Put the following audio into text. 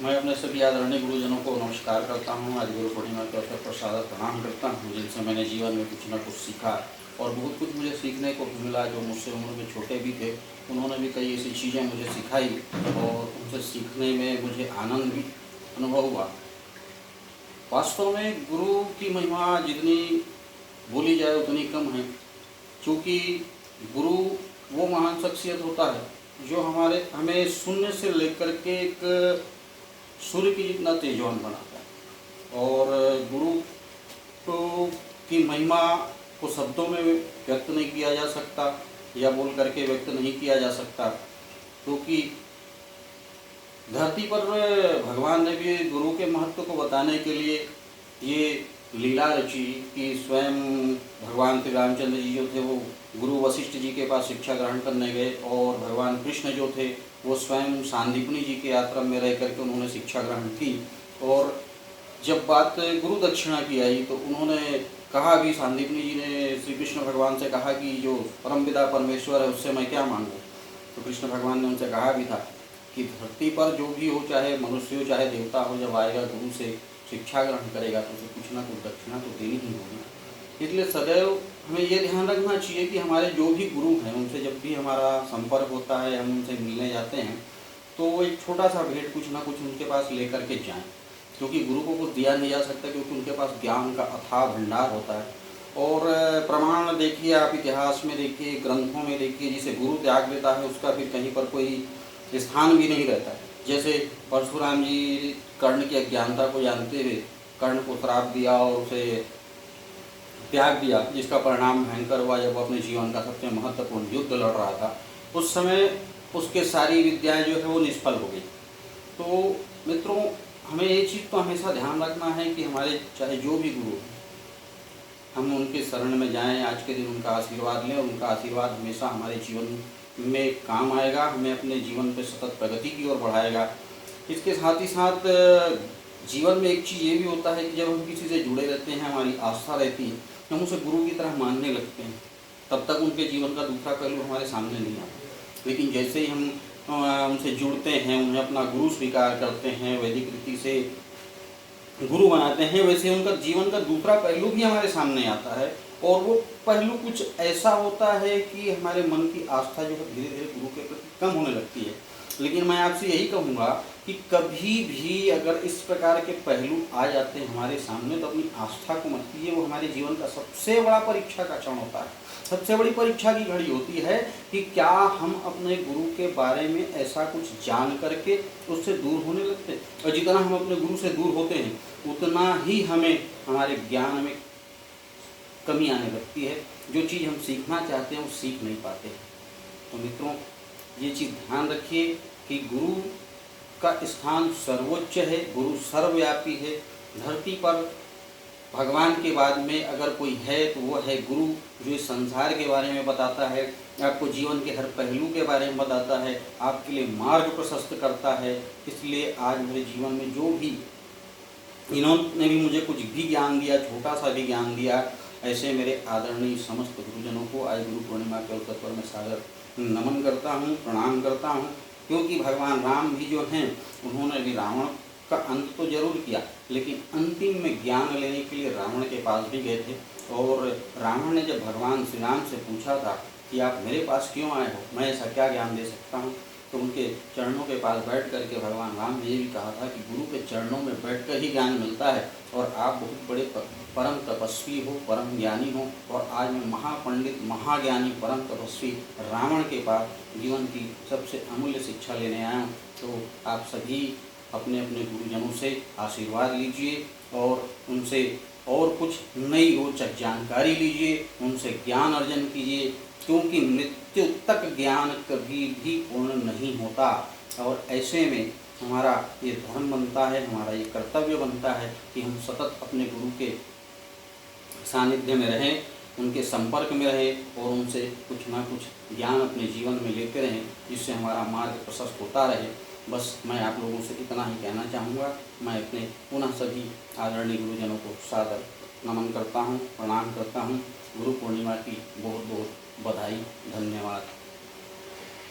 मैं अपने सभी आदरणीय गुरुजनों को नमस्कार करता हूँ। आज गुरु पूर्णिमा के अवसर पर सादर प्रणाम करता हूँ, जिनसे मैंने जीवन में कुछ न कुछ सीखा और बहुत कुछ मुझे सीखने को भी मिला। जो मुझसे उम्र में छोटे भी थे, उन्होंने भी कई ऐसी चीज़ें मुझे सिखाई और उनसे सीखने में मुझे आनंद भी अनुभव हुआ। वास्तव में गुरु की महिमा जितनी बोली जाए उतनी कम है, क्योंकि गुरु वो महान शख्सियत होता है जो हमें शून्य से लेकर के एक सूर्य की जितना तेजवान बनाता है। और गुरु की महिमा को शब्दों में व्यक्त नहीं किया जा सकता या बोल करके व्यक्त नहीं किया जा सकता, क्योंकि धरती पर भगवान ने भी गुरु के महत्व को बताने के लिए ये लीला रची कि स्वयं भगवान श्री रामचंद्र जी जो थे वो गुरु वशिष्ठ जी के पास शिक्षा ग्रहण करने गए, और भगवान कृष्ण जो थे वो स्वयं सांदीपनी जी के आश्रम में रह करके उन्होंने शिक्षा ग्रहण की। और जब बात गुरु दक्षिणा की आई तो उन्होंने कहा भी, सांदीपनी जी ने श्री कृष्ण भगवान से कहा कि जो परम पिता परमेश्वर है उससे मैं क्या मांगूँ। तो कृष्ण भगवान ने उनसे कहा भी था कि धरती पर जो भी हो, चाहे मनुष्य हो चाहे देवता हो, जब आएगा गुरु से शिक्षा ग्रहण करेगा तो उसे कुछ ना कुछ दक्षिणा तो देनी ही होगी। इसलिए सदैव हमें ये ध्यान रखना चाहिए कि हमारे जो भी गुरु हैं उनसे जब भी हमारा संपर्क होता है, हम उनसे मिलने जाते हैं, तो एक छोटा सा भेंट कुछ ना कुछ उनके पास लेकर के जाएं, क्योंकि गुरु को कुछ दिया नहीं जा सकता, क्योंकि उनके पास ज्ञान का अथाह भंडार होता है। और प्रमाण देखिए, आप इतिहास में देखिए, ग्रंथों में देखिए, जिसे गुरु त्याग देता है उसका फिर कहीं पर कोई स्थान भी नहीं रहता है। जैसे परशुराम जी कर्ण की अज्ञानता को जानते हुए कर्ण को श्राप दिया और उसे त्याग दिया, जिसका परिणाम भयंकर हुआ जब वो अपने जीवन का सबसे महत्वपूर्ण युद्ध लड़ रहा था। उस समय उसके सारी विद्याएं जो है वो निष्फल हो गई। तो मित्रों, हमें ये चीज़ तो हमेशा ध्यान रखना है कि हमारे चाहे जो भी गुरु हैं, हम उनके शरण में जाएं, आज के दिन उनका आशीर्वाद लें। उनका आशीर्वाद हमेशा हमारे जीवन में काम आएगा, हमें अपने जीवन पे सतत प्रगति की ओर बढ़ाएगा। इसके साथ ही साथ जीवन में एक चीज़ ये भी होता है कि जब हम किसी से जुड़े रहते हैं, हमारी आस्था रहती है, हम उसे गुरु की तरह मानने लगते हैं, तब तक उनके जीवन का दूसरा पहलू हमारे सामने नहीं आता। लेकिन जैसे ही हम उनसे जुड़ते हैं, उन्हें अपना गुरु स्वीकार करते हैं, वैदिक रीति से गुरु बनाते हैं, वैसे उनका जीवन का दूसरा पहलू भी हमारे सामने आता है। और वो पहलू कुछ ऐसा होता है कि हमारे मन की आस्था जो है धीरे धीरे गुरु के प्रति कम होने लगती है। लेकिन मैं आपसे यही कहूँगा कि कभी भी अगर इस प्रकार के पहलू आ जाते हैं हमारे सामने, तो अपनी आस्था को मत कीजिए। वो हमारे जीवन का सबसे बड़ा परीक्षा का क्षण होता है, सबसे बड़ी परीक्षा की घड़ी होती है कि क्या हम अपने गुरु के बारे में ऐसा कुछ जान करके उससे दूर होने लगते हैं। और जितना हम अपने गुरु से दूर होते हैं, उतना ही हमें हमारे ज्ञान में कमी आने लगती है। जो चीज़ हम सीखना चाहते हैं वो सीख नहीं पाते। तो मित्रों, ये चीज़ ध्यान रखिए कि गुरु का स्थान सर्वोच्च है, गुरु सर्वव्यापी है। धरती पर भगवान के बाद में अगर कोई है तो वो है गुरु, जो इस संसार के बारे में बताता है, आपको जीवन के हर पहलू के बारे में बताता है, आपके लिए मार्ग प्रशस्त करता है। इसलिए आज मेरे जीवन में जो भी इन्होंने भी मुझे कुछ भी ज्ञान दिया, छोटा सा भी ज्ञान दिया, ऐसे मेरे आदरणीय समस्त गुरुजनों को आज गुरु पूर्णिमा के अवसर पर मैं सादर नमन करता हूँ, प्रणाम करता हूँ। क्योंकि भगवान राम भी जो हैं, उन्होंने भी रावण का अंत तो जरूर किया, लेकिन अंतिम में ज्ञान लेने के लिए रावण के पास भी गए थे। और रावण ने जब भगवान श्री राम से पूछा था कि आप मेरे पास क्यों आए हो, मैं ऐसा क्या ज्ञान दे सकता हूँ, तो उनके चरणों के पास बैठ करके भगवान राम ने ये भी कहा था कि गुरु के चरणों में बैठकर ही ज्ञान मिलता है। और आप बहुत बड़े परम तपस्वी हो, परम ज्ञानी हो, और आज मैं महापंडित, महाज्ञानी, परम तपस्वी रावण के पास जीवन की सबसे अमूल्य शिक्षा लेने आया हूँ। तो आप सभी अपने अपने गुरुजनों से आशीर्वाद लीजिए और उनसे और कुछ नई रोचक जानकारी लीजिए, उनसे ज्ञान अर्जन कीजिए, क्योंकि मृत्यु तक ज्ञान कभी भी पूर्ण नहीं होता। और ऐसे में हमारा ये धर्म बनता है, हमारा ये कर्तव्य बनता है कि हम सतत अपने गुरु के सानिध्य में रहें, उनके संपर्क में रहें और उनसे कुछ ना कुछ ज्ञान अपने जीवन में लेते रहें, जिससे हमारा मार्ग प्रशस्त होता रहे। बस मैं आप लोगों से इतना ही कहना चाहूँगा। मैं अपने पुनः सभी आदरणीय गुरुजनों को सादर नमन करता हूँ, प्रणाम करता हूँ। गुरु पूर्णिमा की बहुत बहुत बधाई, धन्यवाद।